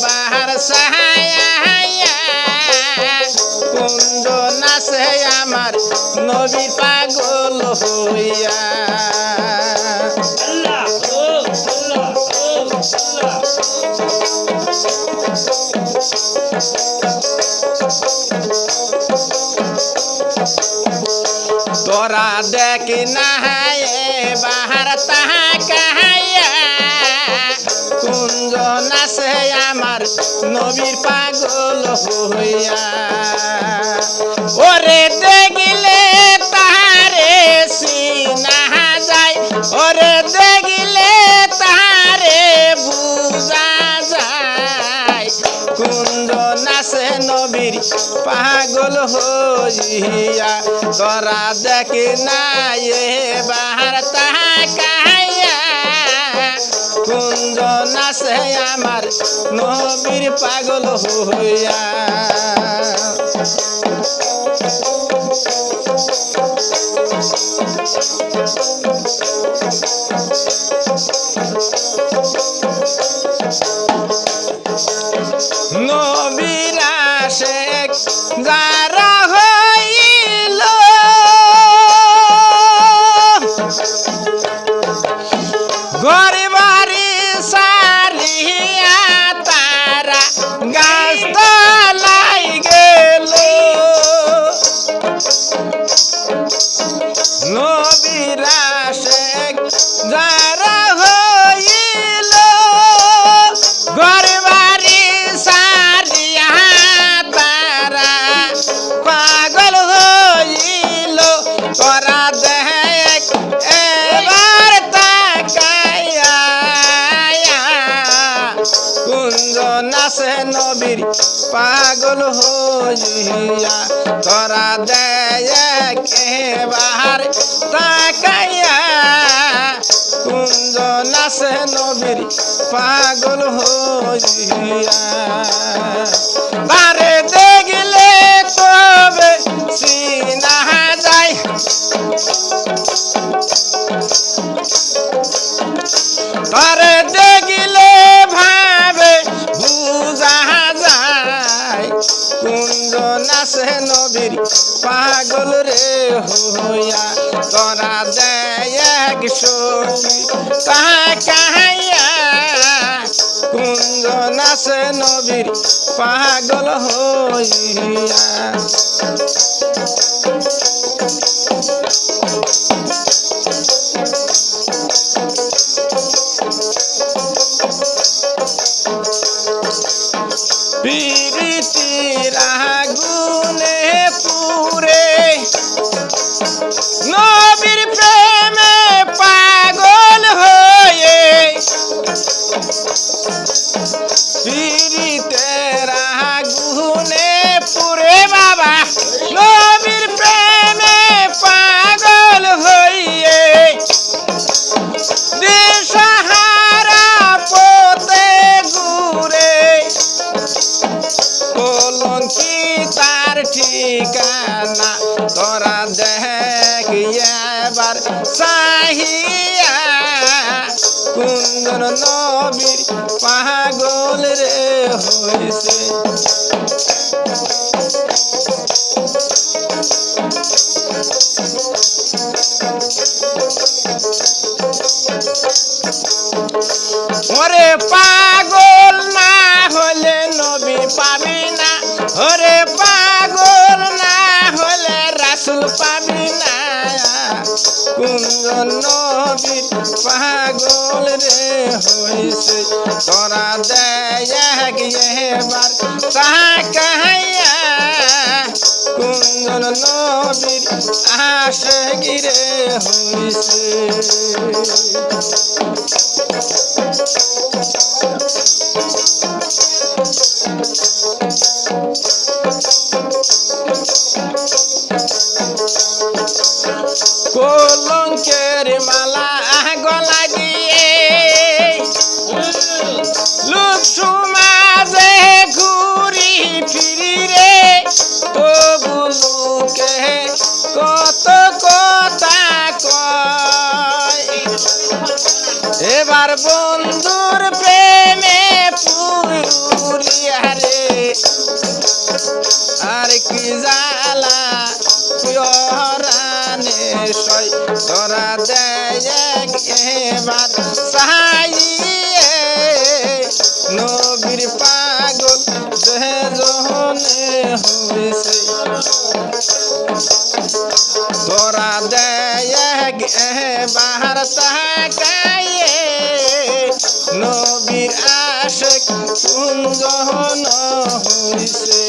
বাহার সাহায়া কুঞ্জ নাচে আমার নবী পাগল হইয়া তোরা দেখ না বাহার তাহা কাহাইয়া কুঞ্জ নাচে আমার নবীর পাগল হইয়া ওরে দেখিলে তাহারে চিনা যায় ওরে দেখিলে তাহারে বুঝা যায় কুঞ্জ নাচে নবীর পাগল হইয়া তোরা দেখ না বাহার তাহা কাহাইয়া কুঞ্জ নাচে আমার নবীর পাগল হইয়া নবীর আশিক যারা হইল ঘরে বাড়ি সারিয়া তারা গাছ তলায় গেল নবীর আশিক যারা হইল ঘরে বাড়ি সারিয়া তারা পাগল হইল তোরা দেখ এবার তাকাইয়া কুঞ্জ নাচে নবীর পাগল হইয়া তোরা দেখ এবার তাকাইয়া কুঞ্জ নাচে নবীর পাগল হইয়া তারে দেখিলে তবে চিনা যায় তারে দেখিলে ভাবে বুঝা যায় কুঞ্জ নাচে নবীর পাগল রে হইয়া তোরা দেখ সখী তাহা কাহাইয়া কুঞ্জ নাচে নবীর পাগল হইয়া প্রীতির আগুনে পুরে নবীর প্রেমে পাগল হয়ে প্রীতির আগুনে পুরে বাবা নবীর প্রেমে পাগল হয়ে দিশাহারা পথে ঘুরে কলঙ্কি তার ঠিকানা তোরা দেখ এবার চাহিয়া কুঞ্জন নবীর পাগল রে হইছে ওরে পাগল না হলে নবী পাবি না ওরে পাগল না হলে রাসূল পাবি না কুঞ্জন নবীর পাগল রে হইছে তোরা দেখ এবার তাহা কাহাইয়া কুঞ্জন নবীর আশিক রে হইছে কলঙ্কের মালা গলা দিয়ে লোক সমাজে ঘুরি ফিরি রে তবু লোকে কত কথা কয় এবার বন্ধুর কি জ্বালা প্রিয়রানে সই তোরা দেয় এবার চাইয়ে নবীর পাগল যে জহনে হইছে তোরা দেয় এবার তাকাইয়ে নবীর আশিক কোন জহন হইছে